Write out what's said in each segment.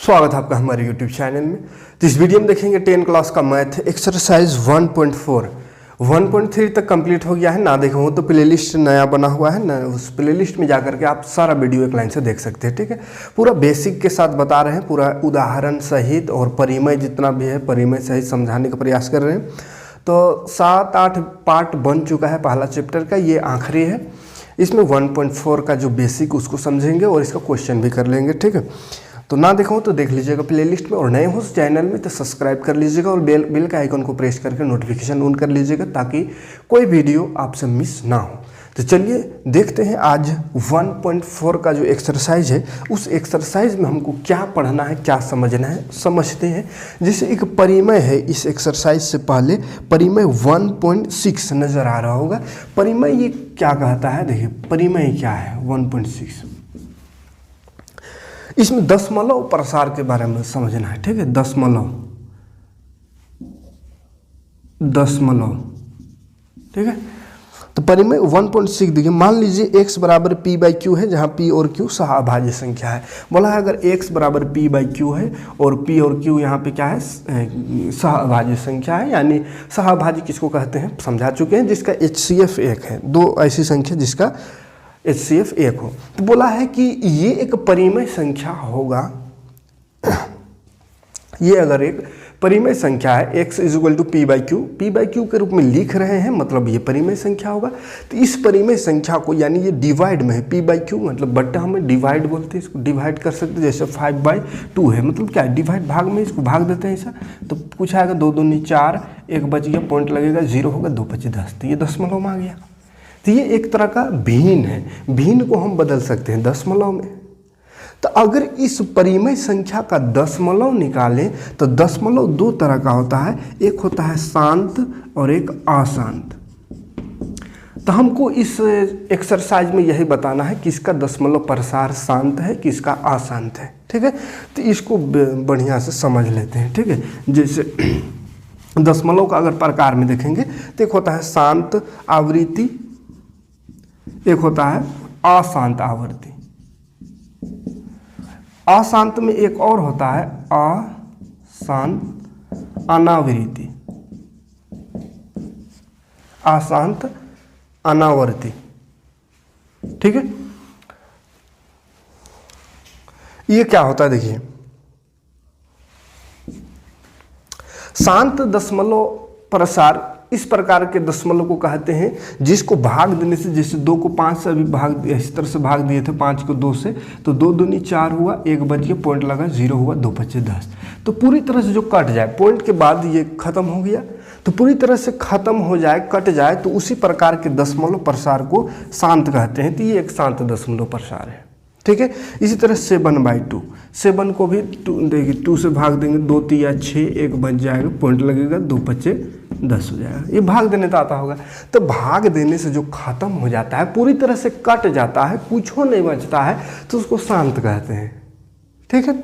स्वागत है आपका हमारे YouTube चैनल में। तो इस वीडियो में देखेंगे 10 क्लास का मैथ एक्सरसाइज 1.4 1.3 तक कंप्लीट हो गया है। ना देखो वो तो प्लेलिस्ट नया बना हुआ है ना, उस प्लेलिस्ट में जाकर के आप सारा वीडियो एक लाइन से देख सकते हैं। ठीक है, पूरा बेसिक के साथ बता रहे हैं, पूरा उदाहरण सहित और परिमय जितना भी है परिमय सहित समझाने का प्रयास कर रहे हैं। तो 7-8 पार्ट बन चुका है पहला चैप्टर का, ये आखिरी है। इसमें 1.4 का जो बेसिक उसको समझेंगे और इसका क्वेश्चन भी कर लेंगे। ठीक है, तो ना देखो तो देख लीजिएगा प्लेलिस्ट में, और नए हो उस चैनल में तो सब्सक्राइब कर लीजिएगा और बेल का आइकन को प्रेस करके नोटिफिकेशन ऑन कर लीजिएगा ताकि कोई वीडियो आपसे मिस ना हो। तो चलिए देखते हैं आज 1.4 का जो एक्सरसाइज है उस एक्सरसाइज में हमको क्या पढ़ना है, क्या समझना है, समझते हैं। जैसे एक परिमय है, इस एक्सरसाइज से पहले परिमय 1.6 नज़र आ रहा होगा। परिमय ये क्या कहता है, देखिए परिमय क्या है 1.6। इसमें दशमलव प्रसार के बारे में समझना है। ठीक है, दशमलव, ठीक है। तो परिमय 1.6 देखिए, मान लीजिए x बराबर p बाई क्यू है, जहाँ p और q सहअभाज्य संख्या है। बोला है अगर x बराबर p बाई क्यू है और p और q यहाँ पे क्या है, सहअभाज्य संख्या है। यानी सहअभाज्य किसको कहते हैं समझा चुके हैं, जिसका HCF 1 है। दो ऐसी संख्या जिसका HCF 1 हो। तो बोला है कि ये एक परिमेय संख्या होगा। ये अगर एक परिमेय संख्या है x = p बाई क्यू के रूप में लिख रहे हैं, मतलब ये परिमेय संख्या होगा। तो इस परिमेय संख्या को, यानी ये डिवाइड में है, p बाई क्यू मतलब बट्टा हमें डिवाइड बोलते हैं, इसको डिवाइड कर सकते हैं। जैसे 5/2 है, मतलब क्या है डिवाइड, भाग में इसको भाग देते हैं ऐसा। तो कुछ आएगा 2 दूनी 4, 1 बच गया, पॉइंट लगेगा, 0 होगा, 2 5 10, तो ये दशमलव में आ गया। तो ये एक तरह का भिन्न है, भिन्न को हम बदल सकते हैं दशमलव में। तो अगर इस परिमेय संख्या का दशमलव निकालें तो दशमलव दो तरह का होता है, एक होता है शांत और एक अशांत। तो हमको इस एक्सरसाइज में यही बताना है कि इसका दशमलव प्रसार शांत है, किसका अशांत है। ठीक है, तो इसको बढ़िया से समझ लेते हैं। ठीक है, जैसे दशमलव का अगर प्रकार में देखेंगे तो एक होता है शांत आवृत्ति, एक होता है अशांत आवृत्ति। अशांत में एक और होता है अशांत अनावृत्ति, अशांत अनावृत्ति। ठीक है, ये क्या होता है देखिए, शांत दशमलव प्रसार इस प्रकार के दशमलव को कहते हैं जिसको भाग देने से, जैसे 2 को 5 से अभी भाग, इस तरह से भाग दिए थे 5 को 2 से, तो 2 दूनी 4 हुआ, 1 बच गया, पॉइंट लगा, 0 हुआ, 2 5 10। तो पूरी तरह से जो कट जाए, पॉइंट के बाद ये खत्म हो गया, तो पूरी तरह से खत्म हो जाए, कट जाए, तो उसी प्रकार के दशमलव प्रसार को शांत कहते हैं। तो ये एक शांत दशमलव प्रसार है। ठीक है, इसी तरह 7/2, 7 को भी देखिए 2 से भाग देंगे, 2 3 6, 1 बच जाएगा, पॉइंट लगेगा, 2 5 10 हो जाएगा। ये भाग देने तो आता होगा। तो भाग देने से जो खत्म हो जाता है, पूरी तरह से कट जाता है, कुछ नहीं बचता है, तो उसको शांत कहते हैं। ठीक है,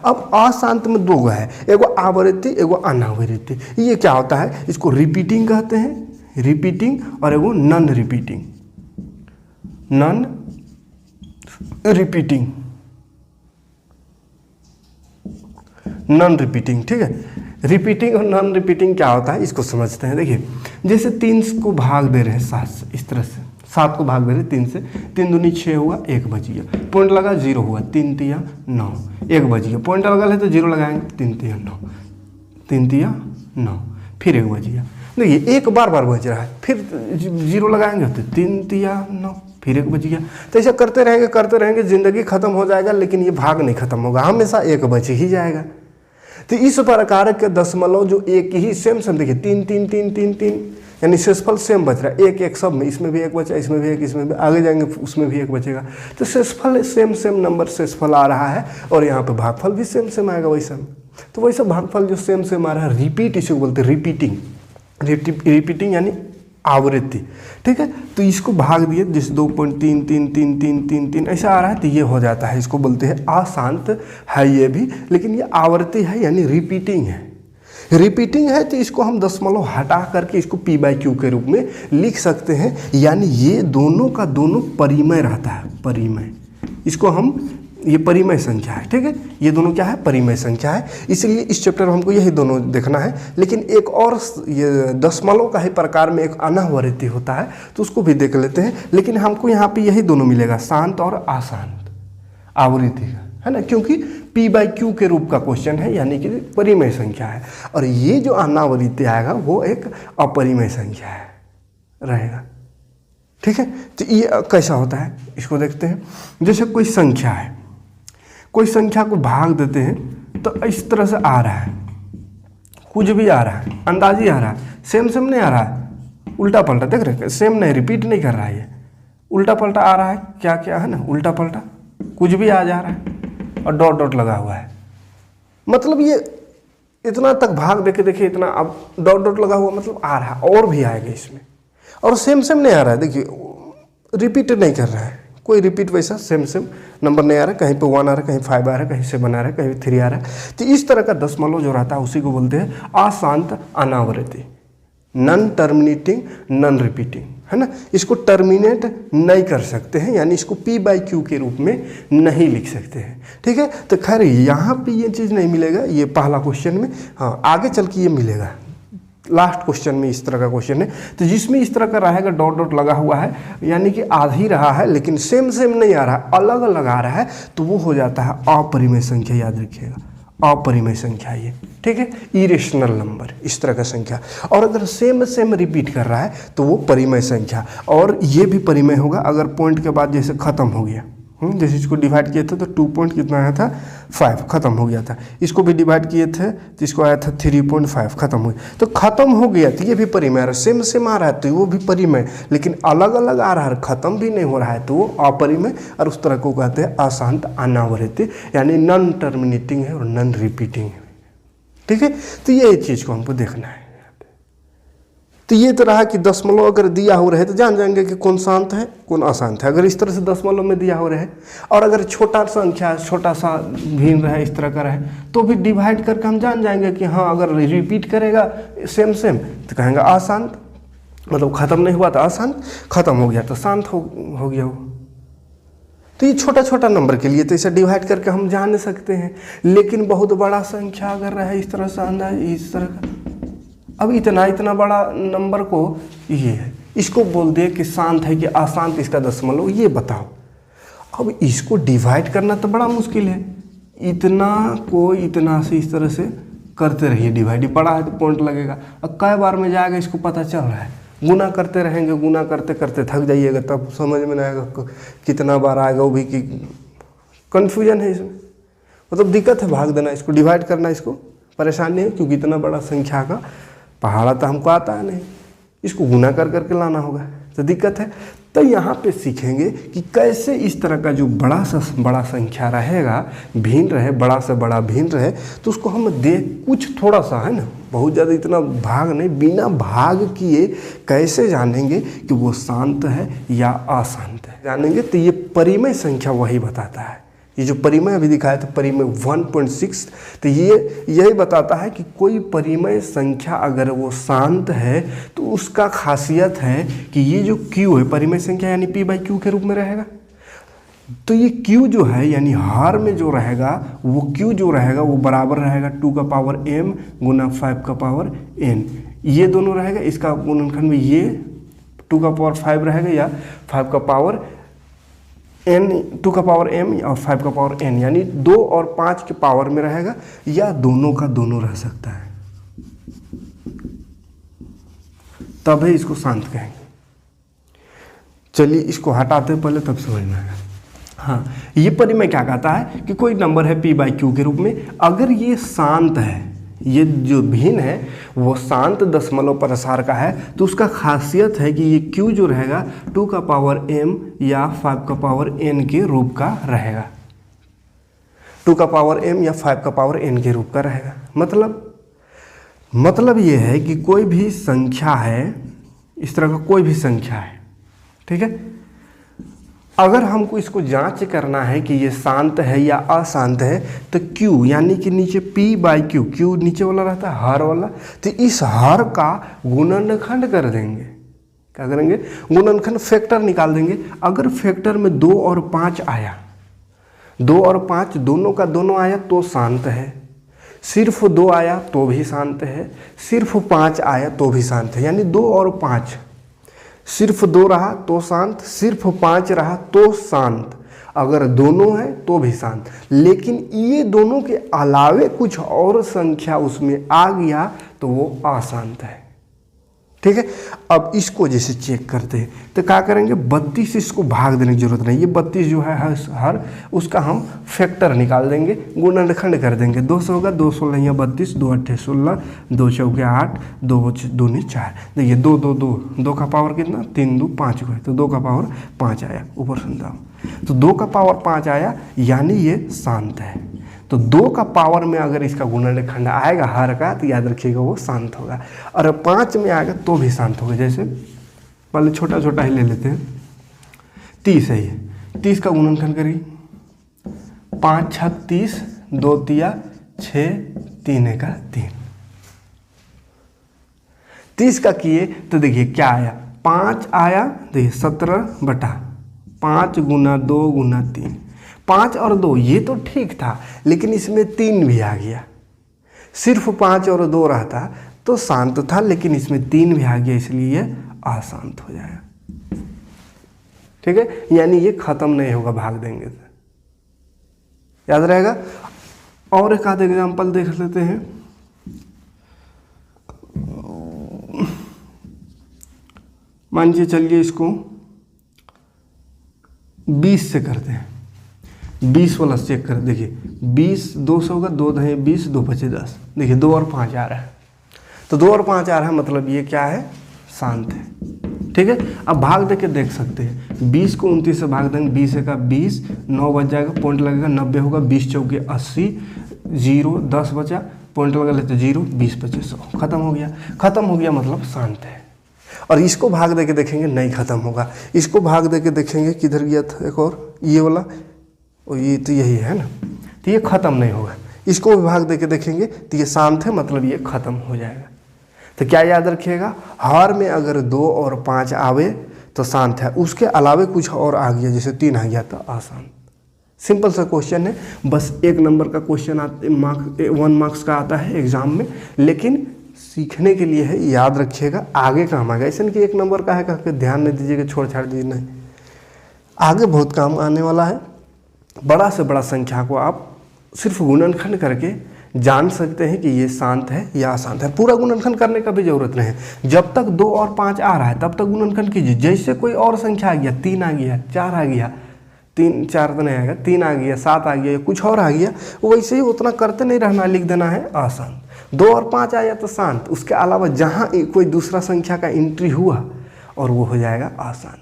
अब अशांत में 2 है, एगो आवृत्ति एगो अनावृत्ति। ये क्या होता है, इसको रिपीटिंग कहते हैं, रिपीटिंग, और एगो non repeating, non repeating, non repeating. ठीक है, रिपीटिंग और नॉन रिपीटिंग क्या होता है इसको समझते हैं। देखिए जैसे 3 को भाग दे रहे हैं 7 से, इस तरह से 7 को भाग दे रहे हैं 3 से, 3 दूनी 6 हुआ, 1 बच गया, पॉइंट लगा, 0 हुआ, 3 3 9, 1 बच गया, पॉइंट लगा है तो 0 लगाएंगे, 3 3 9, 3 3 9, फिर 1 बच गया। देखिए एक बार बच रहा है, फिर 0 लगाएंगे तो 3 3 9, फिर 1 बच गया। तो ऐसा करते रहेंगे, जिंदगी खत्म हो जाएगा, लेकिन ये भाग नहीं खत्म होगा, हमेशा 1 बच ही जाएगा। तो इस प्रकार के दशमलव जो एक ही सेम देखिए 3 3 3 3 3, यानी शेषफल सेम बच रहा है, 1 1 सब में, इसमें भी 1 बचा, इसमें भी 1, इसमें भी, आगे जाएंगे उसमें भी 1 बचेगा। तो शेषफल सेम नंबर शेषफल आ रहा है, और यहाँ पे भागफल भी सेम आएगा वैसा। तो वैसा भागफल जो सेम आ रहा है, रिपीट, इसी को बोलते हैं रिपीटिंग, रिपीटिंग यानी आवृत्ति। ठीक है, तो इसको भाग दिए, जैसे 2.33333 ऐसा आ रहा है, तो ये हो जाता है, इसको बोलते हैं अशांत है ये भी, लेकिन ये आवृत्ति है, यानी रिपीटिंग है। रिपीटिंग है तो इसको हम दशमलव हटा करके इसको p बाई क्यू के रूप में लिख सकते हैं, यानी ये दोनों का दोनों परिमेय रहता है, परिमेय। इसको हम ये परिमेय संख्या है, ठीक है। ये दोनों क्या है, परिमेय संख्या है। इसलिए इस चैप्टर में हमको यही दोनों देखना है। लेकिन एक और ये दशमलव का ही प्रकार में एक अनावृत्ति होता है, तो उसको भी देख लेते हैं। लेकिन हमको यहाँ पे यही दोनों मिलेगा, शांत और अशांत आवृत्ति का, है ना, क्योंकि p/q के रूप का क्वेश्चन है, यानी कि परिमेय संख्या है। और ये जो अनावृत्ति आएगा वो एक अपरिमेय संख्या है रहेगा, ठीक है। तो ये कैसा होता है इसको देखते हैं। जैसे कोई संख्या है, कोई संख्या को भाग देते हैं तो इस तरह से आ रहा है, कुछ भी आ रहा है, अंदाजी आ रहा है, सेम नहीं आ रहा है, उल्टा पलटा, देख रहे हैं, सेम नहीं, रिपीट नहीं कर रहा है, ये उल्टा पलटा आ रहा है। क्या क्या है ना, उल्टा पलटा कुछ भी आ जा रहा है और डॉट डॉट लगा हुआ है। मतलब ये इतना तक भाग देके देखिए, इतना अब डॉट डॉट लगा हुआ, मतलब आ रहा है, और भी आएगा इसमें। और सेम नहीं आ रहा है, देखिए रिपीट नहीं कर रहा है, कोई रिपीट वैसा सेम नंबर नहीं आ रहा है। कहीं पे 1 आ रहा है, कहीं 5 आ रहा है, कहीं 7 आ रहा है, कहीं 3 आ रहा है। तो इस तरह का दशमलव जो रहता है उसी को बोलते हैं अशांत अनावृत्ति, नॉन टर्मिनेटिंग नॉन रिपीटिंग, है ना। इसको टर्मिनेट नहीं कर सकते हैं, यानी इसको p/q के रूप में नहीं लिख सकते हैं, ठीक है। तो खैर यहाँ पे ये चीज़ नहीं मिलेगा, ये पहला क्वेश्चन में। हाँ, आगे चल के ये मिलेगा, लास्ट क्वेश्चन में इस तरह का क्वेश्चन है। तो जिसमें इस तरह का रहेगा, डॉट डॉट लगा हुआ है, यानी कि आ ही रहा है लेकिन सेम नहीं आ रहा, अलग अलग आ रहा है, तो वो हो जाता है अपरिमेय संख्या। याद रखिएगा, अपरिमेय संख्या ये, ठीक है, इरेशनल नंबर, इस तरह का संख्या। और अगर सेम रिपीट कर रहा है तो वो परिमेय संख्या। और ये भी परिमेय होगा अगर पॉइंट के बाद जैसे ख़त्म हो गया, जैसे इसको डिवाइड किए थे तो 2 पॉइंट कितना आया था, 5, ख़त्म हो गया था। इसको भी डिवाइड किए थे तो इसको आया था 3.5, ख़त्म हो गया। तो ख़त्म हो गया तो ये भी परिमेय आ रहा है, सेम आ रहा है तो वो भी परिमेय, लेकिन अलग अलग आ रहा है, ख़त्म भी नहीं हो रहा है तो वो अपरिमेय। और उस तरह को कहते हैं अशांत अनावृत्ति, यानी नॉन टर्मिनेटिंग है और नॉन रिपीटिंग है, ठीक है। तो ये चीज़ को हमको देखना है। तो ये तो रहा कि दशमलव अगर दिया हो रहे तो जान जाएंगे कि कौन शांत है कौन अशांत है, अगर इस तरह से दशमलव में दिया हो रहे। और अगर छोटा संख्या, छोटा सा भिन्न रहे, इस तरह का रहे, तो भी डिवाइड करके हम जान जाएंगे कि हाँ, अगर रिपीट करेगा सेम तो कहेंगे अशांत, मतलब ख़त्म नहीं हुआ तो अशांत, ख़त्म हो गया तो शांत हो गया वो। तो ये छोटा नंबर के लिए तो इसे डिवाइड करके हम जान सकते हैं। लेकिन बहुत बड़ा संख्या अगर रहे इस तरह से, अंदाज इस तरह का, अब इतना बड़ा नंबर को ये है, इसको बोल दे कि शांत है कि अशांत, इसका दशमलव ये बताओ। अब इसको डिवाइड करना तो बड़ा मुश्किल है, इतना को इतना से इस तरह से करते रहिए डिवाइड, बड़ा है तो पॉइंट लगेगा। अब कई बार में जाएगा इसको पता चल रहा है, गुना करते रहेंगे, गुना करते करते थक जाइएगा, तब समझ में नहीं आएगा कितना बार आएगा, वो भी कि कन्फ्यूजन है इसमें, मतलब दिक्कत है भाग देना, इसको डिवाइड करना, इसको परेशानी है, क्योंकि इतना बड़ा संख्या का पहाड़ा तो हमको आता है नहीं, इसको गुना करके लाना होगा, तो दिक्कत है। तो यहाँ पे सीखेंगे कि कैसे इस तरह का जो बड़ा संख्या रहेगा, भिन्न रहे, बड़ा से बड़ा भिन्न रहे, तो उसको हम कुछ थोड़ा सा, है ना, बहुत ज़्यादा इतना भाग नहीं, बिना भाग किए कैसे जानेंगे कि वो शांत है या अशांत है, जानेंगे। तो ये परिमेय संख्या वही बताता है। ये जो परिमेय अभी दिखाया था, परिमेय 1.6, तो ये यही बताता है कि कोई परिमेय संख्या अगर वो शांत है तो उसका खासियत है कि ये जो q है, परिमेय संख्या यानी p/q के रूप में रहेगा। तो ये q जो है, यानी हर में जो रहेगा वो q जो रहेगा वो बराबर रहेगा 2m गुना 5n, ये दोनों रहेगा। इसका गुणनखंड में ये 2m रहेगा या 2m और 5n, यानी 2 और 5 के पावर में रहेगा, या दोनों का दोनों रह सकता है, तभी इसको शांत कहेंगे। चलिए इसको हटाते पहले, तब समझ में आएगा। हाँ, ये परिमेय क्या कहता है कि कोई नंबर है p/q के रूप में, अगर ये शांत है, ये जो भिन्न है वो शांत दशमलव प्रसार का है, तो उसका खासियत है कि ये q जो रहेगा 2m या 5n के रूप का रहेगा, 2m या 5n के रूप का रहेगा। मतलब ये है कि कोई भी संख्या है, इस तरह का कोई भी संख्या है, ठीक है, अगर हमको इसको जांच करना है कि ये शांत है या अशांत है, तो q यानी कि नीचे p/q, q नीचे वाला रहता है हर वाला, तो इस हर का गुणनखंड कर देंगे। क्या करेंगे? गुणनखंड, फैक्टर निकाल देंगे। अगर फैक्टर में 2 और 5 आया, 2 और 5 दोनों का दोनों आया तो शांत है, सिर्फ 2 आया तो भी शांत है, सिर्फ 5 आया तो भी शांत है। यानी 2 और 5, सिर्फ 2 रहा तो शांत, सिर्फ 5 रहा तो शांत, अगर दोनों है तो भी शांत। लेकिन ये दोनों के अलावे कुछ और संख्या उसमें आ गया तो वो अशांत है। ठीक है, अब इसको जैसे चेक करते हैं तो क्या करेंगे, 32 इसको भाग देने की जरूरत नहीं, ये 32 जो है हर उसका हम फैक्टर निकाल देंगे, गुणनखंड कर देंगे। 2 से होगा 2 16 या 32, 2 8 16, 2 चौके 8, 2 दूनी 4। देखिए 2 2 2 2 का पावर कितना, 3 2 5 को है, तो 2 का पावर 5 आया, ऊपर सुनता हूँ। तो 2 का पावर 5 आया यानी ये शांत है। तो 2 का पावर में अगर इसका गुणनखंड आएगा हर का तो याद रखिएगा वो शांत होगा, और 5 में आएगा तो भी शांत होगा। जैसे पहले छोटा छोटा ही ले लेते हैं, 30 है ये, 30 का गुणनखंड करिए, 5 6 30, 2 तिया 6, 3 एक 3। 30 का किए तो देखिए क्या आया, 5 आया, देखिए 17/5 गुना 2 गुना 3। 5 और 2 ये तो ठीक था, लेकिन इसमें 3 भी आ गया। सिर्फ 5 और 2 रहता तो शांत था, लेकिन इसमें 3 भी आ गया, इसलिए ये अशांत हो जाएगा। ठीक है, यानी ये खत्म नहीं होगा भाग देंगे तो, याद रहेगा। और एक आध एग्जाम्पल देख लेते हैं। मान लीजिए चलिए इसको 20 से करते हैं, 20 वाला चेक कर, देखिए 20 2 से होगा, 2 दहे 20, 2 पचे 10। देखिए 2 और 5 आ रहा है, तो 2 और 5 आ रहा है मतलब ये क्या है, शांत है। ठीक है, अब भाग दे के देख सकते हैं, 20 को 29 से भाग देंगे, 20 का 20, 9 बच जाएगा, पॉइंट लगेगा, 90 होगा, 20 चौके 80, 0 10 बचा, पॉइंट लगा लेते 0, 20 25 100, खत्म हो गया। खत्म हो गया मतलब शांत है। और इसको भाग दे के देखेंगे नहीं खत्म होगा, इसको भाग दे के देखेंगे, किधर गया था एक और, ये वाला, और ये तो यही है ना, तो ये खत्म नहीं होगा। इसको भी भाग दे के देखेंगे तो ये शांत है, मतलब ये खत्म हो जाएगा। तो क्या याद रखिएगा, हर में अगर 2 और 5 आवे तो शांत है, उसके अलावे कुछ और आ गया, जैसे 3 आ गया तो अशांत। सिंपल सा क्वेश्चन है, बस 1 नंबर का क्वेश्चन 1 मार्क्स का आता है एग्जाम में, लेकिन सीखने के लिए है, याद रखिएगा, आगे काम आएगा। ऐसा नहीं कि 1 नंबर का है करके ध्यान नहीं दीजिएगा, छोड़ छाड़ दीजिए, नहीं, आगे बहुत काम आने वाला है। बड़ा से बड़ा संख्या को आप सिर्फ गुणनखंड करके जान सकते हैं कि ये शांत है या अशांत है। पूरा गुणनखंड करने का भी जरूरत नहीं है, जब तक 2 और 5 आ रहा है तब तक गुणनखंड कीजिए। जैसे कोई और संख्या आ गया, 3 आ गया, 4 आ गया, 3 4 तो नहीं आएगा, 3 आ गया, 7 आ गया, कुछ और आ गया, वैसे ही उतना करते नहीं रहना, लिख देना है अशांत। 2 और 5 आया तो शांत, उसके अलावा जहाँ कोई दूसरा संख्या का एंट्री हुआ और वो हो जाएगा अशांत।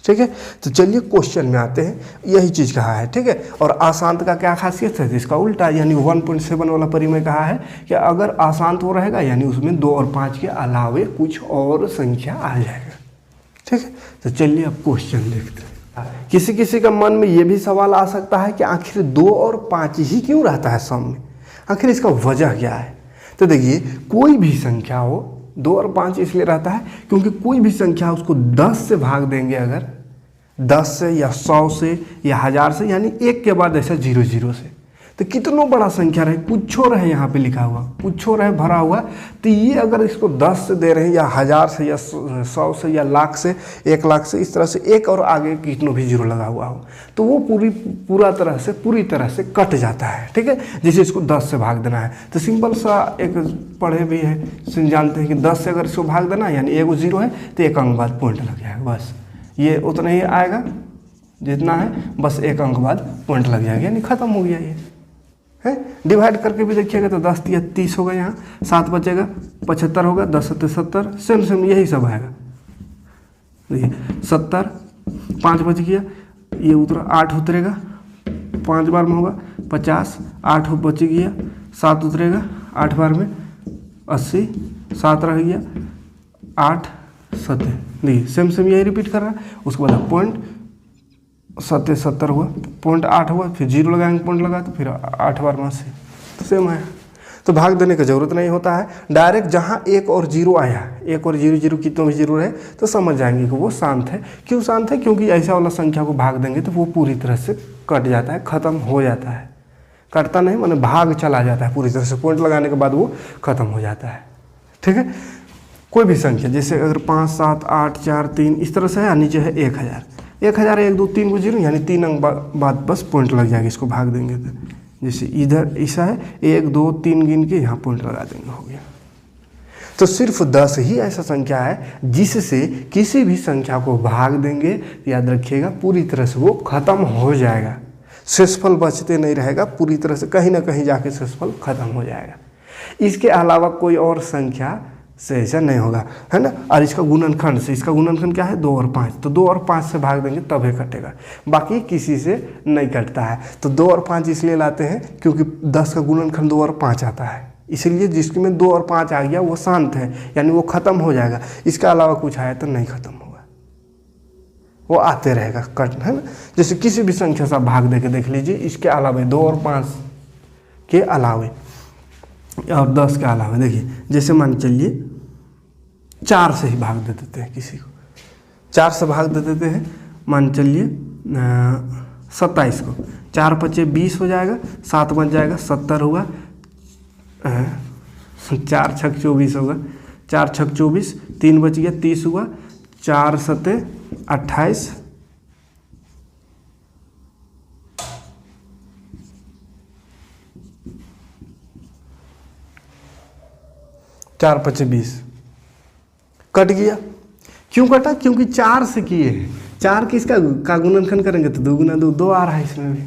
ठीक है, तो चलिए क्वेश्चन में आते हैं, यही चीज़ कहा है। ठीक है, और अशांत का क्या खासियत है, इसका उल्टा, यानी 1.7 वाला परिमेय कहा है कि अगर अशांत हो रहेगा यानी उसमें 2 और 5 के अलावे कुछ और संख्या आ जाएगा। ठीक है, तो चलिए अब क्वेश्चन देखते हैं। किसी किसी का मन में ये भी सवाल आ सकता है कि आखिर 2 और 5 ही क्यों रहता है सम में, आखिर इसका वजह क्या है। तो देखिए, कोई भी संख्या हो, 2 और 5 इसलिए रहता है क्योंकि कोई भी संख्या उसको 10 से भाग देंगे, अगर 10 से या 100 से या 1000 से, यानी 1 के बाद ऐसा 0 0 से, तो कितनों बड़ा संख्या रहे, कुछो रहे, यहाँ पे लिखा हुआ कुछो रहे भरा हुआ, तो ये अगर इसको 10 से दे रहे हैं या 1000 से या 100 से या लाख से, 1 लाख से, इस तरह से एक और आगे कितनों भी 0 लगा हुआ हो, तो वो पूरी तरह से कट जाता है। ठीक है, जैसे इसको 10 से भाग देना है तो सिंपल सा एक पढ़े भी है, जानते हैं कि 10 से अगर इसको भाग देना यानी एगो 0 है तो 1 अंक बाद पॉइंट लग जाएगा, बस ये उतना ही आएगा जितना है, बस 1 अंक बाद पॉइंट लग जाएगा, यानी खत्म हो गया। ये है, डिवाइड करके भी देखिएगा तो 10 या 30 होगा, यहाँ 7 बचेगा, 75 होगा, 10 7 70, सेम यही सब आएगा। देखिए 70, 5 बच गया, ये उतरा, 8 उतरेगा, 5 बार में होगा 50, 8 बच गया, 7 उतरेगा, 8 बार में 80, 7 रह गया, 8 7, देखिए सेम यही रिपीट कर रहा है। उसके बाद पॉइंट 70 हुआ, पॉइंट 8 हुआ, फिर 0 लगाएंगे, पॉइंट लगा तो फिर 8 बार में 80, तो सेम है। तो भाग देने की ज़रूरत नहीं होता है। डायरेक्ट जहाँ 1 और 0 आया, 1 और 0 0 कितनों में 0 है तो समझ जाएंगे कि वो शांत है। क्यों शांत है? क्योंकि ऐसा वाला संख्या को भाग देंगे तो वो पूरी तरह से कट जाता है, ख़त्म हो जाता है। कटता नहीं माने भाग चला जाता है पूरी तरह से, पॉइंट लगाने के बाद वो ख़त्म हो जाता है। ठीक है, कोई भी संख्या जैसे अगर 5 7 8 4 3 इस तरह से है, नीचे है 1000, 1000 1 2 3 को 0 यानी 3 अंक बाद बस पॉइंट लग जाएगा, इसको भाग देंगे तो। जैसे इधर ऐसा है 1 2 3 गिन के यहाँ पॉइंट लगा देंगे, हो गया। तो सिर्फ 10 ही ऐसा संख्या है जिससे किसी भी संख्या को भाग देंगे, याद रखिएगा पूरी तरह से वो खत्म हो जाएगा, शेषफल बचते नहीं रहेगा, पूरी तरह से कहीं ना कहीं जाके शेषफल खत्म हो जाएगा। इसके अलावा कोई और संख्या से ऐसा नहीं होगा, है ना। और इसका गुणनखंड से, इसका गुणनखंड क्या है 2 और 5, तो 2 और 5 से भाग देंगे तब ही कटेगा, बाकी किसी से नहीं कटता है। तो 2 और 5 इसलिए लाते हैं क्योंकि 10 का गुणनखंड 2 और 5 आता है, इसलिए जिसमें 2 और 5 आ गया वो शांत है, यानी वो खत्म हो जाएगा। इसका अलावा कुछ आया तो नहीं खत्म होगा, वो आते रहेगा कट, है ना। जैसे किसी भी संख्या से भाग दे के देख लीजिए, इसके अलावा 2 और 5 के अलावे और 10 के अलावा, देखिए जैसे मान चलिए 4 से ही भाग दे देते हैं, किसी को 4 से भाग दे देते हैं, मान चलिए 27 को, 4 5 20 हो जाएगा, 7 बच जाएगा 70 होगा, 4 6 24 होगा, 4 6 24, 3 बच गया 30 हुआ, 4 7 28, 4 5 20 कट गया। क्यों कटा? क्योंकि 4 से किए हैं, 4 किसका का गुणनखंड करेंगे तो 2 गुना 2 2 आ रहा है इसमें भी,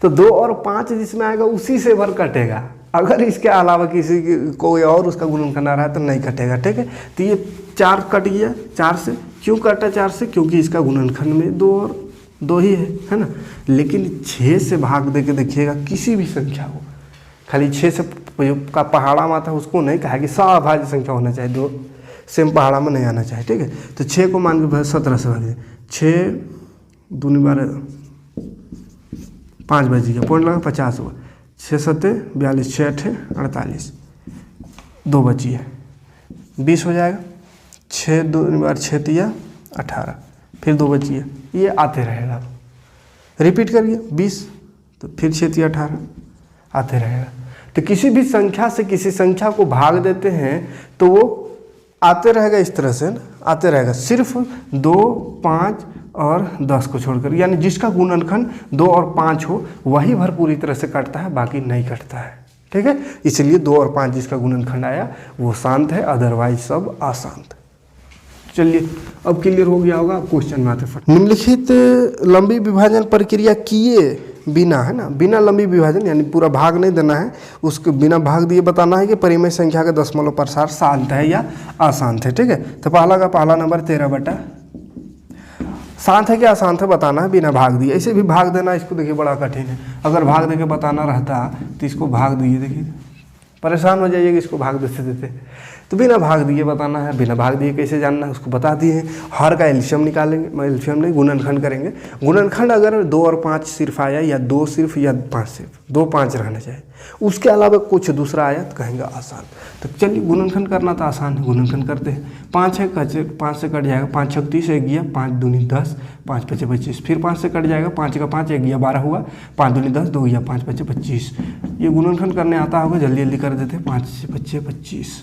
तो 2 और 5 जिसमें आएगा उसी से भर कटेगा। अगर इसके अलावा किसी कोई और उसका गुणनखंड आ रहा है तो नहीं कटेगा। ठीक है, तो ये 4 कट गया 4 से। क्यों कटा 4 से? क्योंकि इसका गुणनखंड में 2 और 2 ही है ना। लेकिन 6 से भाग दे के देखिएगा किसी भी संख्या को, खाली 6 से का पहाड़ा में आता है उसको नहीं कहा कि सभाज्य संख्या होना चाहिए, 2 सेम पहाड़ा में नहीं आना चाहिए। ठीक है, तो 6 को मान के 17 से भाग दिया, 6 2 12 5 बज गया, पॉइंट लगा 50 हुआ, 6 7 42, 6 8 48, 2 बची है 20 हो जाएगा, 6 2 बार 6 तिया 18, फिर 2 बची है, ये आते रहेगा। रिपीट करिए 20 तो फिर 6 तिया 18 आते रहेगा। तो किसी भी संख्या से किसी संख्या को भाग देते हैं तो वो आते रहेगा, इस तरह से आते रहेगा, सिर्फ 2 5 और 10 को छोड़कर, यानी जिसका गुणनखंड 2 और 5 हो वही भर पूरी तरह से कटता है, बाकी नहीं कटता है। ठीक है, इसलिए 2 और 5 जिसका गुणनखंड आया वो शांत है, अदरवाइज सब अशांत। चलिए अब क्लियर हो गया होगा। क्वेश्चन में आते फट, निम्नलिखित लंबी विभाजन प्रक्रिया किए बिना, है ना, बिना लंबी विभाजन यानी पूरा भाग नहीं देना है, उसको बिना भाग दिए बताना है कि परिमेय संख्या का दशमलव प्रसार शांत है या अशांत है। ठीक है, तो पहला नंबर 13 बटा शांत है क्या अशांत है बताना है बिना भाग दिए। ऐसे भी भाग देना इसको देखिए बड़ा कठिन है, अगर भाग दे के बताना रहता तो इसको भाग दिए, देखिए परेशान हो जाइएगा इसको भाग देते देते। तो बिना भाग दिए बताना है, बिना भाग दिए कैसे जानना है उसको बता दिए। हर का एल्शियम निकालेंगे, एल्शियम नहीं गुणनखंड करेंगे। गुणनखंड अगर 2 और 5 सिर्फ आया या 2 सिर्फ या 5 सिर्फ, 2 5 रहना चाहिए, उसके अलावा कुछ दूसरा आया तो कहेंगे आसान। तो चलिए गुणनखंड करना तो आसान है, गुणनखंड करते हैं। 5 है 5 से कट जाएगा, 5 6 30 1 गया, 5 दूनी 10, 5 5 25, फिर 5 से कट जाएगा, 5 का 5 1 गया 12 हुआ, 5 दूनी 10 2 गया, 5 5 25। ये गुणनखंड करने आता होगा, जल्दी जल्दी कर देते हैं। 5 से 5 25,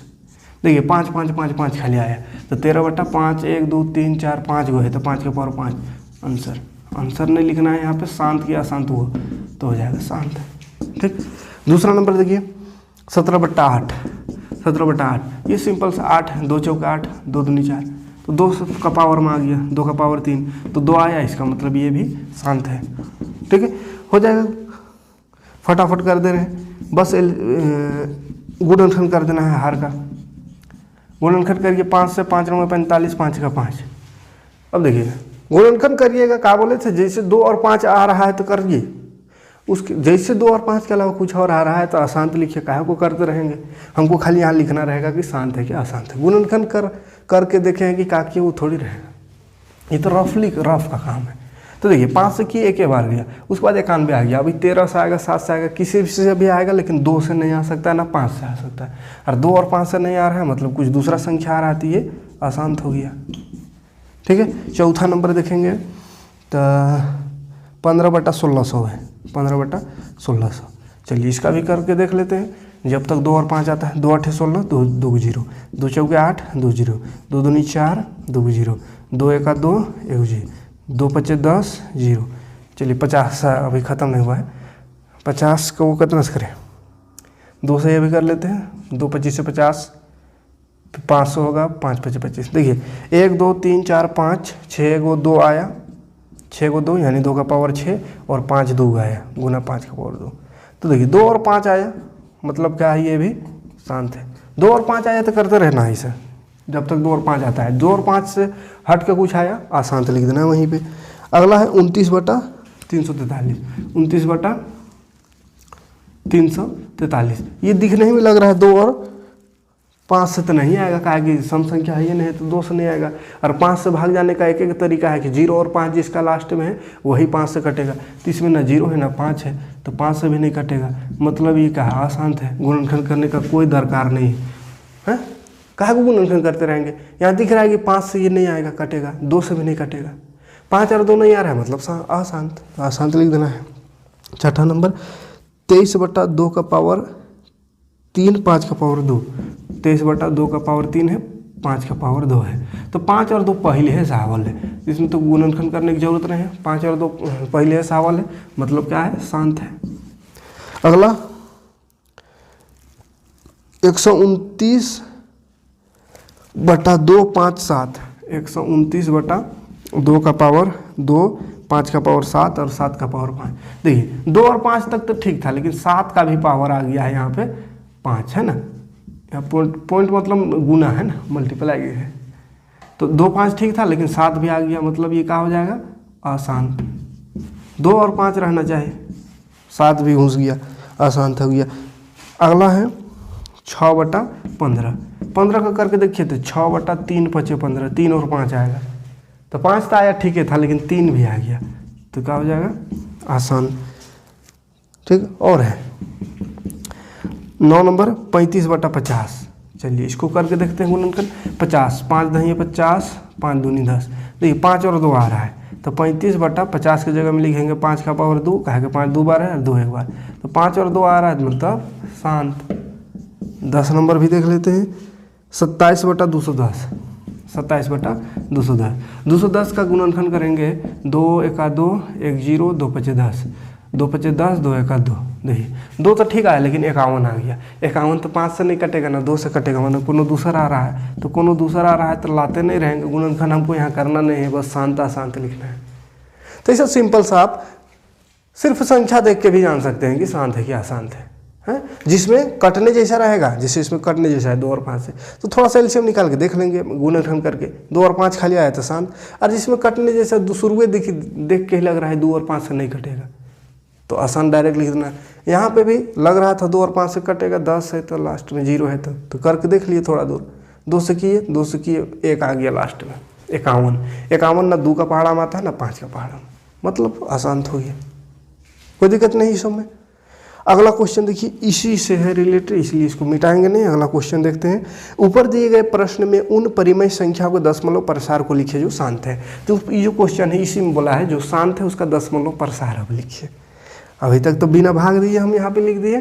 देखिए 5 5 5 5 खाली आया, तो 13 बटा 5 1 2 3 4 5 गो है, तो 5 के पावर 5 आंसर नहीं लिखना है यहाँ पे, शांत या अशांत हुआ तो हो जाएगा शांत। ठीक, दूसरा नंबर देखिए 17 बटा 8, 17 बटा 8, ये सिंपल सा 8 है, 2 चौका 8, 2 दूनी 4, तो 2 का पावर में आ गया, 2 का पावर 3, तो 2 आया, इसका मतलब ये भी शांत है। ठीक है, हो जाएगा, फटाफट कर दे रहे हैं, बस गुणनखंड कर देना है हर का। गुणनखंड करिए, 5 से 5 नंबर 45, 5 का 5। अब देखिए गुणनखंड करिएगा, क्या बोले थे, जैसे 2 और 5 आ रहा है तो करिए, उसके जैसे 2 और 5 के अलावा कुछ और आ रहा है तो अशांत लिखिए, काहे को करते रहेंगे, हमको खाली यहाँ लिखना रहेगा कि शांत है कि अशांत है। गुणनखंड करके देखें कि क्या किए, वो थोड़ी रहेगा, ये तो रफ का काम है। तो देखिए 5 से किए एक बार गया, उसके बाद 91 आ गया, अभी 13 से आएगा, 7 से आएगा, किसी से भी आएगा, लेकिन 2 से नहीं आ सकता है ना 5 से आ सकता है। और 2 और 5 से नहीं आ रहा है मतलब कुछ दूसरा संख्या आ रहा है, ये आसान हो गया। ठीक है, चौथा नंबर देखेंगे तो 15/1600 है, 15/1600। चलिए इसका भी करके देख लेते हैं। जब तक 2 और 5 आता है, 2 8 16, 2 2 0, 2 चौके 8, 2 0, 2 दूनी 4, 2 0, 2 1 2, 1 0, 2 5 10 0। चलिए 50 अभी ख़त्म नहीं हुआ है, 50 को वो कितना से करें, 2 से ये भी कर लेते हैं, 2 25 से 50, 500 होगा, 5 5 25। देखिए 1 2 3 4 5 6 को 2 आया, 6 को 2 यानी 2 का पावर 6 और 5 2 आया गुना 5 का पावर 2। तो देखिए 2 और 5 आया मतलब क्या है, ये भी शांत है। 2 और 5 आया तो करते रहना है इसे जब तक 2 और 5 आता है। 2 और 5 से हट के कुछ आया अशांत लिख देना है वहीं पे। अगला है 29/343, 29/343। ये दिखने में लग रहा है 2 और 5 से तो नहीं आएगा, कहा कि सम संख्या है ये नहीं तो 2 से नहीं आएगा। और 5 से भाग जाने का एक एक तरीका है कि 0 और 5 जिसका लास्ट में है वही 5 से कटेगा। तो इसमें ना 0 है ना 5 है तो 5 से भी नहीं कटेगा। मतलब ये कहा अशांत है, गुणनखंड करने का कोई दरकार नहीं है। कहा को गुणनखंड करते रहेंगे, यहाँ दिख रहा है कि 5 से ये नहीं आएगा कटेगा, 2 से भी नहीं कटेगा, 5 और 2 नहीं आ रहा है मतलब अशांत, अशांत लिख देना है। छठा नंबर 23/2 का पावर 3 5 का पावर 2, 23/2 का पावर 3 है, 5 का पावर 2 है। तो 5 और 2 पहले है सावल है, इसमें तो गुणनखंड करने की जरूरत नहीं है। 5 और 2 पहले है सावल है मतलब क्या है, शांत है। अगला 129/2 5 7, 129/2 का पावर 2, 5 का पावर 7 और 7 का पावर 5। देखिए 2 और 5 तक तो ठीक था, लेकिन 7 का भी पावर आ गया है यहाँ पे 5 है ना, यहाँ पॉइंट मतलब गुना है ना, मल्टीप्लाई है। तो 2 5 ठीक था लेकिन 7 भी आ गया मतलब ये क्या हो जाएगा, अशांत। 2 और 5 रहना चाहिए, 7 भी घुस गया, अशांत हो गया। अगला है 6/15, 15 का करके देखिए तो 6/3 5 15, 3 और 5 आएगा। तो 5 तो आया ठीक है था लेकिन 3 भी आ गया तो क्या हो जाएगा, आसान। ठीक, और है 9 नंबर 35/50। चलिए इसको करके देखते हैं गुणनखंड। 50, 5 दही 50, 5 दूनी 10। देखिए 5 और 2 आ रहा है तो 35/50 की जगह में लिखेंगे 5 का पावर 2, कहा कि 5 2 बार है और 2 1 बार, तो 5 और 2 आ रहा है मतलब शांत। 10 नंबर भी देख लेते हैं 27/210, 27/210। 210 का गुणनखंड करेंगे 2 1 2 1 0, 2 5 10, 2 5 10, 2 1 2। देखिए 2 तो ठीक आया लेकिन 51 आ गया। 51 तो 5 से नहीं कटेगा ना 2 से कटेगा, मतलब कोनो दूसरा आ रहा है तो कोनो दूसरा आ रहा है तो लाते नहीं रहेंगे। गुणनखंड हमको यहाँ करना नहीं है, बस शांत अशांत लिखना है। तो ऐसा सिंपल सा आप सिर्फ संख्या देख के भी जान सकते हैं कि शांत है कि अशांत है। जिसमें कटने जैसा रहेगा, जैसे इसमें कटने जैसा है 2 और 5 से, तो थोड़ा सा एलसीएम निकाल के देख लेंगे गुणनखंड करके। 2 और 5 खाली आया तो शांत, और जिसमें कटने जैसा शुरुए देख के ही लग रहा है 2 और 5 से नहीं कटेगा तो आसान डायरेक्ट लिख देना। यहाँ पे भी लग रहा था 2 और 5 से कटेगा, 10 है तो लास्ट में 0 है तो करके देख लिए थोड़ा दूर। 2 से किए 1 आ गया लास्ट में 51। 51 ना 2 का पहाड़ा में आता है ना 5 का पहाड़ा में, मतलब अशांत हो गया, कोई दिक्कत नहीं इस में। अगला क्वेश्चन देखिए इसी से है रिलेटेड, इसलिए इसको मिटाएंगे नहीं। अगला क्वेश्चन देखते हैं। ऊपर दिए गए प्रश्न में उन परिमेय संख्या को दशमलव प्रसार को लिखिए जो शांत है। तो ये जो क्वेश्चन है इसी में बोला है जो शांत है उसका दशमलव प्रसार अब लिखिए। अभी तक तो बिना भाग दिए हम यहाँ पे लिख दिए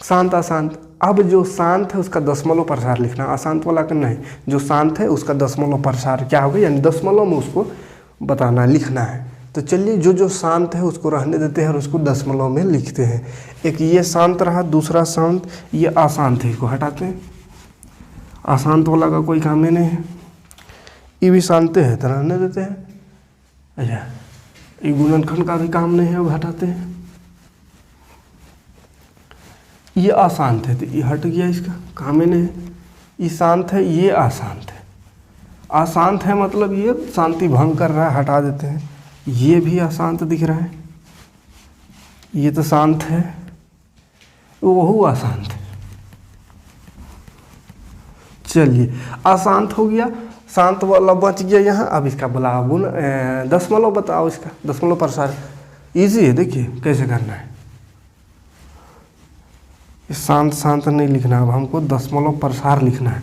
शांत अशांत। अब जो शांत है उसका दशमलव प्रसार लिखना, अशांत वाला का नहीं। जो शांत है उसका दशमलव प्रसार क्या होगा, यानी दशमलव में उसको बताना लिखना है। तो चलिए जो शांत है उसको रहने देते हैं और उसको दशमलव में लिखते हैं। एक ये शांत रहा, दूसरा शांत, ये अशांत है, इसको हटाते हैं। अशांत वाला का कोई काम ही नहीं है। ये भी शांत है तो रहने देते हैं। अच्छा, ये गुणनखंड का भी काम नहीं है, अब हटाते हैं। ये अशांत है तो ये हट गया, इसका काम ही नहीं है। ये शांत है, ये अशांत है। अशांत है मतलब ये शांति भंग कर रहा है, हटा देते हैं। ये भी अशांत दिख रहा है, ये तो शांत है, वो अशांत है। चलिए अशांत हो गया, शांत वाला बच गया यहाँ। अब इसका बुलाओ गुण दशमलव बताओ, इसका दशमलव प्रसार इजी है, देखिए कैसे करना है। शांत शांत नहीं लिखना, अब हमको दशमलव प्रसार लिखना है।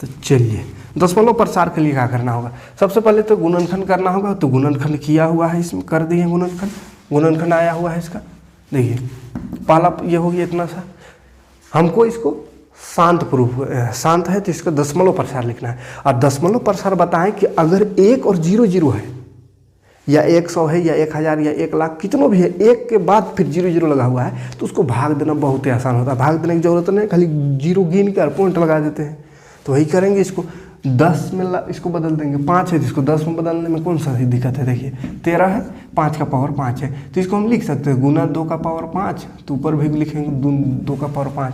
तो चलिए दशमलव प्रसार के लिए क्या करना होगा, सबसे पहले तो गुणनखंड करना होगा। तो गुणनखंड किया हुआ है, इसमें कर दिए गुणनखंड, गुणनखंड आया हुआ है इसका। देखिए पहला ये हो गया इतना सा, हमको इसको शांत प्रूफ शांत है तो इसका दशमलव प्रसार लिखना है। और दशमलव प्रसार बताएं कि अगर 1 और 0 0 है, या 100 है, या 1000 या 1 लाख, कितनों भी है, 1 के बाद फिर 0 0 लगा हुआ है, तो उसको भाग देना बहुत ही आसान होता है। भाग देने की जरूरत नहीं, खाली 0 गिन कर पॉइंट लगा देते हैं। तो वही करेंगे, इसको 10 में इसको बदल देंगे। 5 है तो इसको 10 में बदलने में कौन सा दिक्कत है। देखिए 13 है, 5 का पावर 5 है, तो इसको हम लिख सकते हैं गुना 2 का पावर 5। तो ऊपर भी लिखेंगे 2 का पावर 5।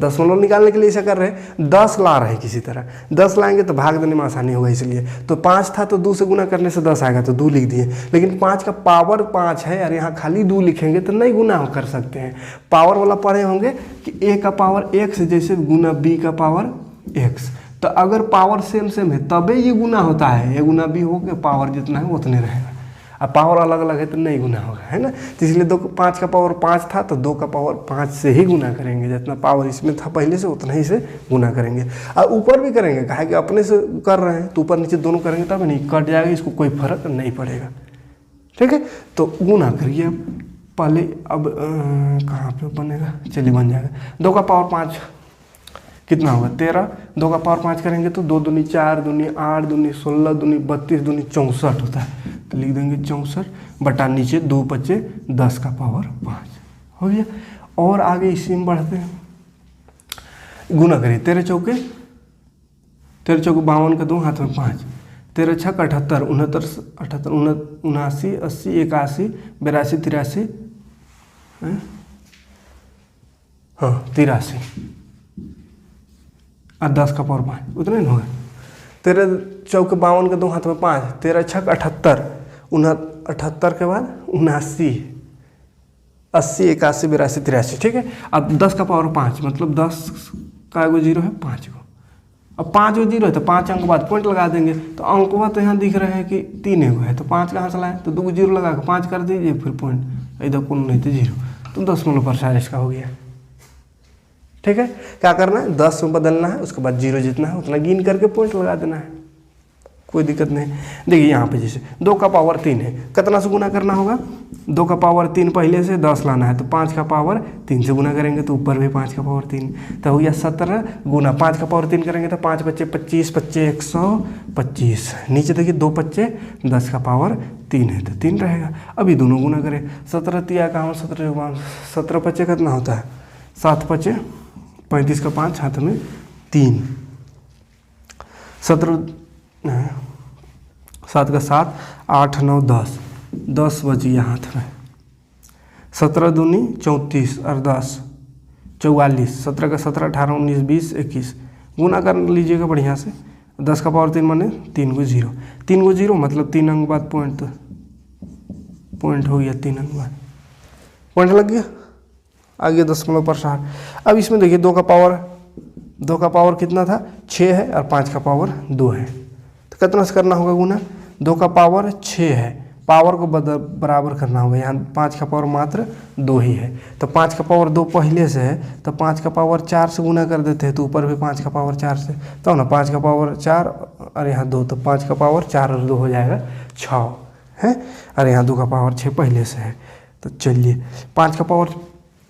दशमलव निकालने के लिए ऐसा कर रहे हैं, 10 ला रहे हैं किसी तरह, 10 लाएंगे तो भाग देने में आसानी होगा, इसलिए। तो 5 था तो 2 से गुना करने से 10 आएगा, तो 2 लिख दिए। लेकिन 5 का पावर 5 है और यहाँ खाली 2 लिखेंगे तो नहीं गुना कर सकते हैं। पावर वाला पढ़े होंगे कि a का पावर x जैसे गुना b का पावर x। तो अगर पावर सेम सेम है तबे ये गुना होता है, a गुना b हो के पावर जितना है उतने रहेगा। अब पावर अलग अलग है तो नहीं गुना होगा, है ना। तो इसलिए 5 का पावर 5 था तो 2 का पावर 5 से ही गुना करेंगे, जितना पावर इसमें था पहले से उतना ही से गुना करेंगे। और ऊपर भी करेंगे, कहा कि अपने से कर रहे हैं तो ऊपर नीचे दोनों करेंगे तब नहीं कट जाएगा, इसको कोई फर्क नहीं पड़ेगा। ठीक है, तो गुना करिए पहले। अब कहाँ पे बनेगा, चलिए बन जाएगा। 2 का पावर 5 कितना होगा 13, 2 का पावर 5 करेंगे तो 2 दूनी 4, दूनी 8, दूनी 16, दूनी 32, दूनी 64 होता है। तो लिख देंगे 64 बटा नीचे 2 बचे 10 का पावर 5 हो गया। और आगे इसी में बढ़ते हैं, गुना करिए। 13 चौके 52 का 2 हाथ में 5, 13 छक 78, 79, 80, 81, 82, 83, हाँ 83 और 10 का पावर 5 उतना ही होगा। 13 चौके 52 का 2 हाथ में 5, 13 छक 78, 78 के बाद 79, 80, 81, 82, 83। ठीक है, अब 10 का पावर 5 मतलब 10 का एगो 0 है 5 को। अब 5 गो 0 है तो 5 अंक बाद पॉइंट लगा देंगे। तो अंकवा तो यहाँ दिख रहे हैं कि 3 एगो है, तो 5 कहाँ से लाएँ, तो 2 0 लगा के 5 कर दीजिए, फिर पॉइंट इधर कौन नहीं तो 0, तो दशमलव प्रसार इसका हो गया। ठीक है, क्या करना है 10 में बदलना है, उसके बाद 0 जितना है उतना गिन करके पॉइंट लगा देना है, कोई दिक्कत नहीं। देखिए यहाँ पे जैसे 2 का पावर 3 है, कितना से गुना करना होगा, 2 का पावर 3 पहले से 10 लाना है, तो 5 का पावर 3 से गुना करेंगे तो ऊपर भी 5 का पावर 3, तो हो गया 17 गुना 5 का पावर 3 करेंगे तो 5 बच्चे 25, 125, नीचे देखिए 2 बच्चे 10 का पावर 3 है तो 3 रहेगा। अभी दोनों गुना करें, 17 तिया का 17 बच्चे कितना होता है 7 बच्चे 35 का 5 हाथ में 3, 7 का 7, 8 9 10 बच गया हाथ में। 17 दूनी 34 और 10 44, 17 का 17, 18 19 20 21, गुना कर लीजिएगा बढ़िया से। 10 का पावर 3 माने 3 को 0, 3 को 0 मतलब 3 अंक बाद पॉइंट हो गया, 3 अंक बाद पॉइंट लग गया, आ गया दशमलव प्रसार। अब इसमें देखिए 2 का पावर कितना था 6 है और 5 का पावर 2 है, तो कितना से करना होगा गुना, 2 का पावर 6 है, पावर को बराबर करना होगा, यहाँ 5 का पावर मात्र 2 ही है, तो 5 का पावर 2 पहले से है तो 5 का पावर 4 से गुना कर देते हैं, तो ऊपर भी 5 का पावर 4 से, तो ना 5 का पावर 4 और यहाँ 2, तो 5 का पावर 4 और 2 हो जाएगा 6 है, और यहाँ 2 का पावर 6 पहले से है। तो चलिए 5 का पावर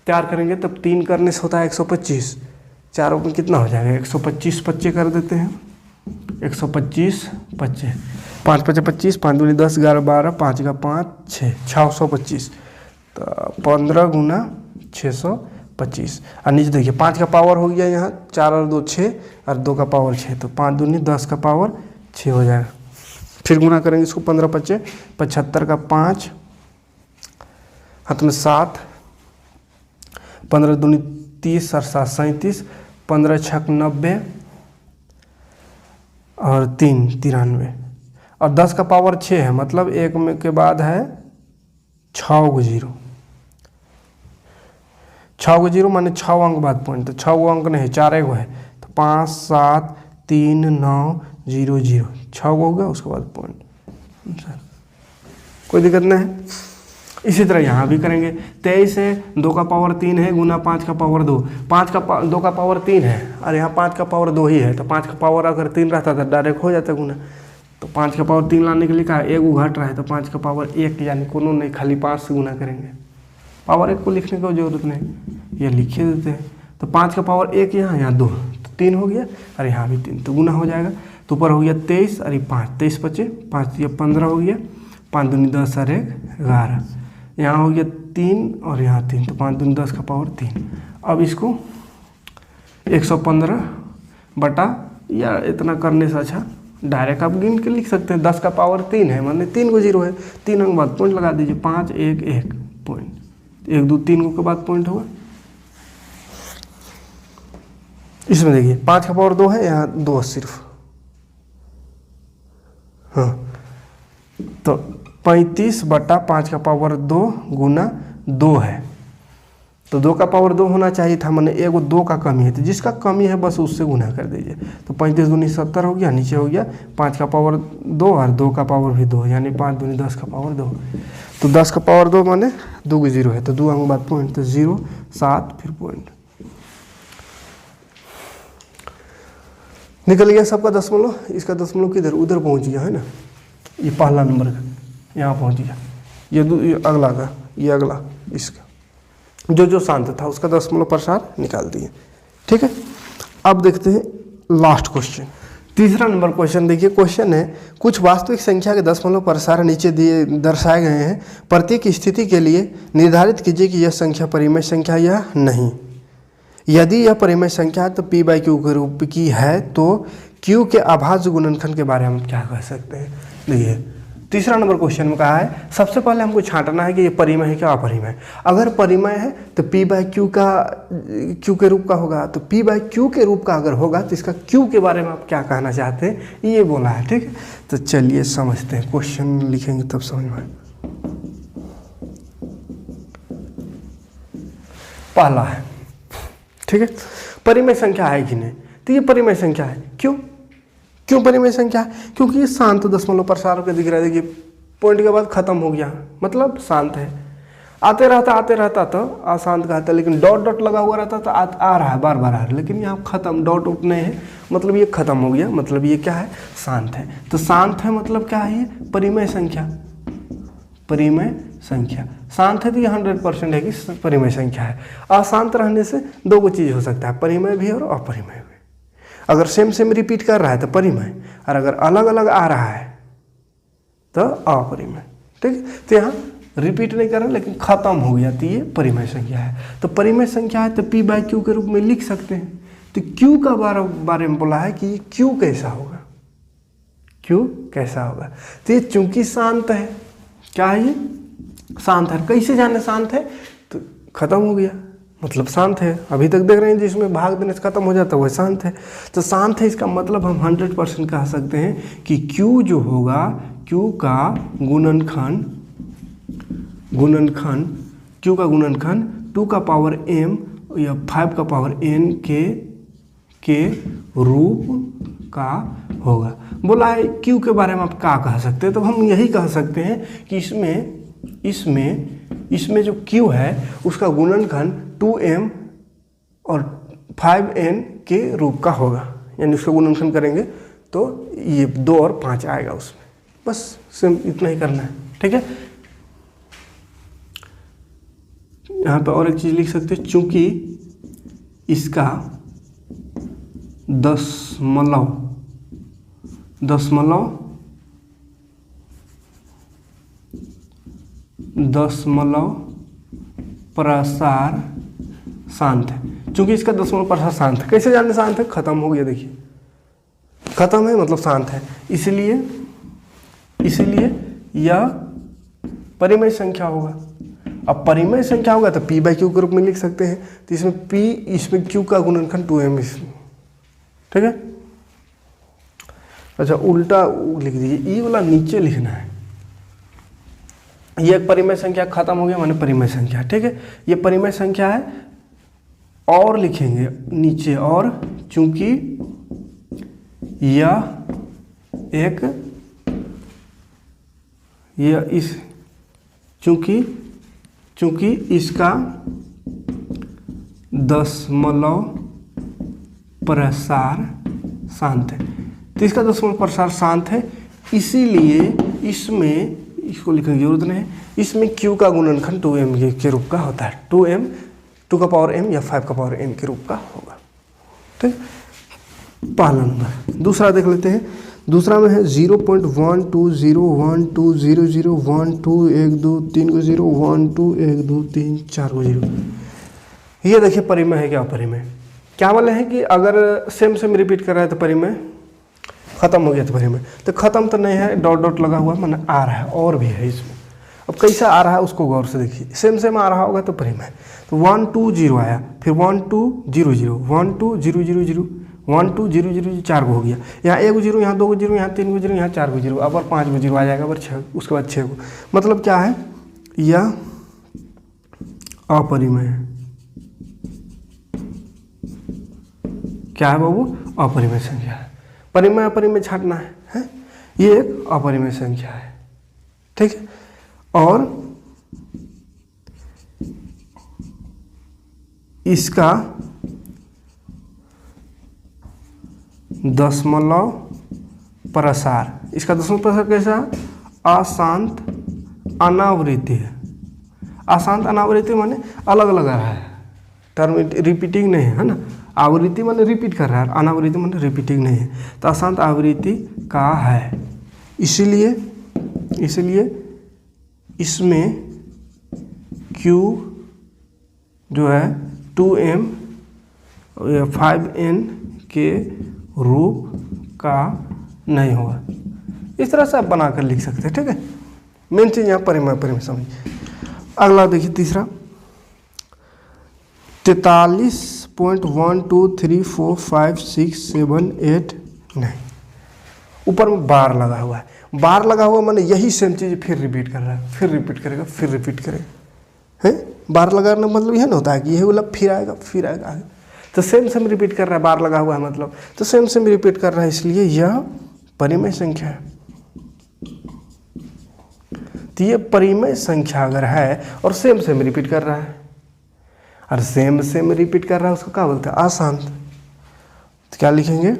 4 करेंगे तब 3 करने से होता है 125, 4 में कितना हो जाएगा 125 बच्चे कर देते हैं, 125 बच्चे, 5 बच्चे 25, 5 दूनी 10, 11 12, 5 का 5 6, 625, तो 15 गुना 625। और नीचे देखिए 5 का पावर हो गया यहाँ 4 और 2 6 और 2 का पावर 6, तो 5 दूनी 10 का पावर 6 हो जाएगा। फिर गुना करेंगे इसको 15 बच्चे 75 का 5 हाथ में 7, 15 दूनी 30 और 7 37, 15 छक 90 और 3 93, और 10 का पावर 6 है मतलब 1 में के बाद है 6 को 0, 6 को 0 माने 6 अंक बाद पॉइंट, तो 6 अंक नहीं 4 है, तो 5 7 3 9 0 0, 6 हो गया, उसके बाद पॉइंट, कोई दिक्कत नहीं है। इसी तरह यहाँ भी करेंगे। 23 है, 2 का पावर 3 है गुना 5 का पावर 2, 2 का पावर 3 है और यहाँ 5 का पावर 2 ही है, तो 5 का पावर अगर 3 रहता तो डायरेक्ट हो जाता गुना। तो 5 का पावर 3 लाने के लिए कहा, एक घट रहा है तो 5 का पावर 1, यानी कोनो नहीं, खाली 5 से गुना करेंगे। पावर 1 को लिखने की जरूरत नहीं, ये लिखे देते हैं। तो 5 का पावर 1 यहाँ 2, तो 3 हो गया और यहाँ भी 3, तो गुना हो जाएगा। तो ऊपर हो गया 23 और 5, 23 बचे, 5 ये 15 हो गया, 5 दूनी 10 और 1 11, यहाँ हो गया 3 और यहाँ 3, तो 5 दूनी 10 का पावर 3। अब इसको 115 बटा, या इतना करने से अच्छा डायरेक्ट आप गिन के लिख सकते हैं। 10 का पावर 3 है, माने 3 को 0 है, 3 अंक बाद पॉइंट लगा दीजिए, 5 1 1 पॉइंट, 1 2 3 के बाद पॉइंट होगा। इसमें देखिए 5 का पावर 2 है, यहाँ 2 सिर्फ, हाँ, तो 35 बटा 5 का पावर 2 गुना 2 है, तो 2 का पावर 2 होना चाहिए था, मैंने एगो 2 का कमी है, तो जिसका कमी है बस उससे गुना कर दीजिए। तो 35 दूनी 70 हो गया, नीचे हो गया 5 का पावर 2 और 2 का पावर भी 2, यानी 5 दूनी 10 का पावर 2। तो 10 का पावर 2 माने 2 को 0 है, तो 2 अंक बाद पॉइंट, तो 0 7 फिर पॉइंट निकल गया सबका दशमलव। इसका दशमलव किधर, उधर पहुंच गया है ना, ये पहला नंबर का यहाँ पहुंच गया, ये अगला का, ये अगला, इसका जो शांत था उसका दशमलव प्रसार निकाल दिए। ठीक है, अब देखते हैं लास्ट क्वेश्चन, तीसरा नंबर क्वेश्चन। देखिए क्वेश्चन है, कुछ वास्तविक संख्या के दशमलव प्रसार नीचे दिए दर्शाए गए हैं, प्रत्येक स्थिति के लिए निर्धारित कीजिए कि यह संख्या परिमेय संख्या या नहीं। यदि यह परिमेय संख्या है तो p बाई क्यू के रूप की है, तो q के अभाज्य गुणनखंड के बारे में हम क्या कह सकते हैं। देखिए तीसरा नंबर क्वेश्चन में कहा है, सबसे पहले हमको छांटना है कि ये परिमेय है क्या अपरिमेय। अगर परिमेय है तो p बाई क्यू का q के रूप का होगा, तो p बाई क्यू के रूप का अगर होगा तो इसका q के बारे में आप क्या कहना चाहते हैं, ये बोला है। ठीक है, तो चलिए समझते हैं, क्वेश्चन लिखेंगे तब समझ में। पहला है, ठीक है, परिमेय संख्या है कि नहीं, तो ये परिमेय संख्या है। क्यों परिमेय संख्या है, क्योंकि ये शांत दशमलव प्रसार होकर दिख रहा है। देखिए पॉइंट के बाद खत्म हो गया, मतलब शांत है। आते रहता तो अशांत कहता, लेकिन डॉट डॉट लगा हुआ रहता तो आ रहा है, बार बार आ रहा है, लेकिन यहाँ खत्म, डॉट उठ नहीं है, मतलब ये खत्म हो गया, मतलब ये क्या है, शांत है। तो शांत है मतलब क्या है, ये परिमेय संख्या, परिमेय संख्या। शांत है तो ये 100% है कि परिमेय संख्या है। अशांत रहने से दो को चीज़ हो सकता है, परिमेय भी और अपरिमेय भी। अगर सेम रिपीट कर रहा है तो परिमेय, और अगर अलग अलग आ रहा है तो अपरिमेय। ठीक है, तो यहाँ रिपीट नहीं कर रहा लेकिन खत्म हो गया, तो ये परिमेय संख्या है। तो परिमेय संख्या है तो p बाई क्यू के रूप में लिख सकते हैं। तो q का बारे में बोला है कि q कैसा होगा, q कैसा होगा। तो ये चूंकि शांत है, क्या है ये, शांत है। कैसे जाने शांत है, तो खत्म हो गया मतलब शांत है। अभी तक देख रहे हैं जिसमें भाग देने से खत्म हो जाता है वह शांत है। तो शांत है, इसका मतलब हम 100% कह सकते हैं कि q जो होगा, q का गुणनखंड q का गुणनखंड 2 का पावर m या 5 का पावर n के रूप का होगा। बोला है q के बारे में आप क्या कह सकते हैं, तो हम यही कह सकते हैं कि इसमें जो q है उसका गुणनखंड 2m और 5n के रूप का होगा, यानी उसका गुणनखंड करेंगे तो ये 2 और 5 आएगा उसमें। बस सिम इतना ही करना है। ठीक है, यहाँ पे और एक चीज़ लिख सकते हैं, चूंकि इसका दशमलव प्रसार शांत है। चूंकि इसका दशमलव प्रसार शांत है, कैसे जानते शांत है, खत्म हो गया। देखिए खत्म है मतलब शांत है, इसलिए यह परिमेय संख्या होगा। अब परिमेय संख्या होगा तो p बाई क्यू के रूप में लिख सकते हैं। तो इसमें q का गुणनखंड 2m। ठीक है, अच्छा उल्टा लिख दीजिए, ई वाला नीचे लिखना है। ये एक परिमेय संख्या खत्म हो गया माने परिमेय संख्या। ठीक है, ये परिमेय संख्या है, और लिखेंगे नीचे, और चूंकि यह एक ये इस चूंकि इसका दशमलव प्रसार शांत है, तो इसका दशमलव प्रसार शांत है, इसीलिए इसमें इसको लिखने की जरूरत नहीं है, इसमें q का गुणनखंड 2m के रूप का होता है, 2m 2 का पावर m या 5 का पावर m के रूप का होगा। ठीक, पहला नंबर। दूसरा देख लेते हैं। दूसरा में है 0.12012001212 को 0 1 2 1 2 3 4 को 0। ये देखिए परिमेय है क्या अपरिमेय। क्या बोले हैं कि अगर सेम सेम रिपीट कर रहा है तो परिमेय, खत्म हो गया तो परिमेय, तो खत्म तो नहीं है, डॉट डॉट लगा हुआ माने आ रहा है और भी है इसमें। अब कैसा आ रहा है उसको गौर से देखिए, सेम सेम आ रहा होगा तो परिमेय। तो 1 2 0 आया, फिर 1 2 0 0 1 2 0 0 0 1 2 0 0 4 को हो गया, यहाँ 1 0 यहाँ 2 0 यहाँ 3 0 यहाँ 4 0, अब और 5 0 आ जाएगा, अब 6, उसके बाद 6 को, मतलब क्या है, यह अपरिमेय है। क्या है बाबू? अपरिमेय संख्या है। परिमेय अपरिमेय छांटना है, ये एक अपरिमेय संख्या है। ठीक है, और इसका दशमलव प्रसार, इसका दशमलव प्रसार कैसा है? अशांत अनावृत्ति है। अशांत अनावृत्ति माने अलग अलग आ रहा है, टर्म रिपीटिंग नहीं है ना। आवृत्ति माने रिपीट कर रहा है, अनावृत्ति माने रिपीटिंग नहीं है, तो अशांत आवृत्ति का है। इसीलिए इसमें Q जो है 2m 5n के रूप का नहीं होगा। इस तरह से आप बनाकर लिख सकते हैं। ठीक है, मेन चीज यहाँ परिमेय समझिए। अगला देखिए तीसरा, 43.1234567 नहीं, ऊपर में बार लगा हुआ है। बार लगा हुआ माने यही सेम चीज फिर रिपीट कर रहा है, फिर रिपीट करेगा, फिर रिपीट करेगा, है। बार लगाने का मतलब यह ना होता है कि यही वाला फिर आएगा आगे, तो सेम सेम रिपीट कर रहा है, बार लगा हुआ है मतलब, तो सेम सेम रिपीट कर रहा है, इसलिए यह परिमेय संख्या है। तो ये परिमेय संख्या अगर है और सेम सेम रिपीट कर रहा है, और सेम सेम रिपीट कर रहा है, उसको क्या बोलते हैं? अशांत। तो क्या लिखेंगे?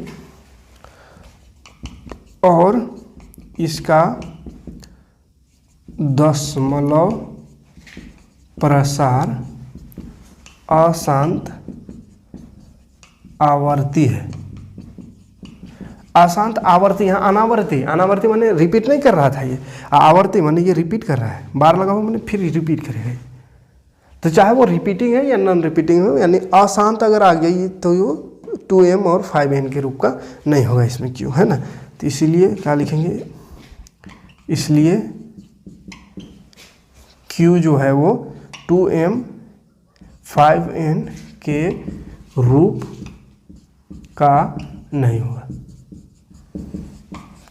और इसका दशमलव प्रसार अशांत आवर्ती है। अशांत आवर्ती, यहाँ अनावर्ती माने रिपीट नहीं कर रहा था, ये आवर्ती माने ये रिपीट कर रहा है, बार लगा हुआ माने फिर रिपीट करेगा। तो चाहे वो रिपीटिंग है या नॉन रिपीटिंग हो, यानी अशांत अगर आ गई तो वो 2m और 5n के रूप का नहीं होगा, इसमें Q है ना। तो इसीलिए क्या लिखेंगे? इसलिए Q जो है वो 2m 5n के रूप का नहीं होगा।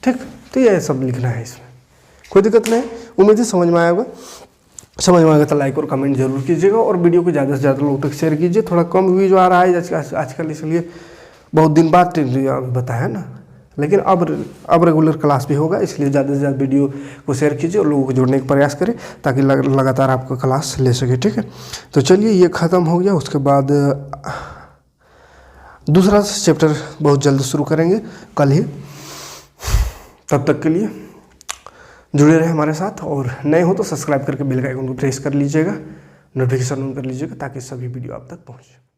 ठीक, तो ये सब लिखना है, इसमें कोई दिक्कत नहीं। उम्मीद है समझ में आएगा तो लाइक और कमेंट जरूर कीजिएगा, और वीडियो को ज़्यादा से ज़्यादा लोगों तक शेयर कीजिए। थोड़ा कम व्यूज आ रहा है आजकल, इसलिए बहुत दिन बाद बताया ना, लेकिन अब रेगुलर क्लास भी होगा, इसलिए ज़्यादा से ज़्यादा वीडियो को शेयर कीजिए और लोगों को जोड़ने का प्रयास करें, ताकि लगातार आपको क्लास ले सके। ठीक है, तो चलिए ये ख़त्म हो गया, उसके बाद दूसरा चैप्टर बहुत जल्द शुरू करेंगे, कल ही। तब तक के लिए जुड़े रहे हमारे साथ, और नए हो तो सब्सक्राइब करके बेल का आइकन को प्रेस कर लीजिएगा, नोटिफिकेशन ऑन कर लीजिएगा, ताकि सभी वीडियो आप तक पहुँचे।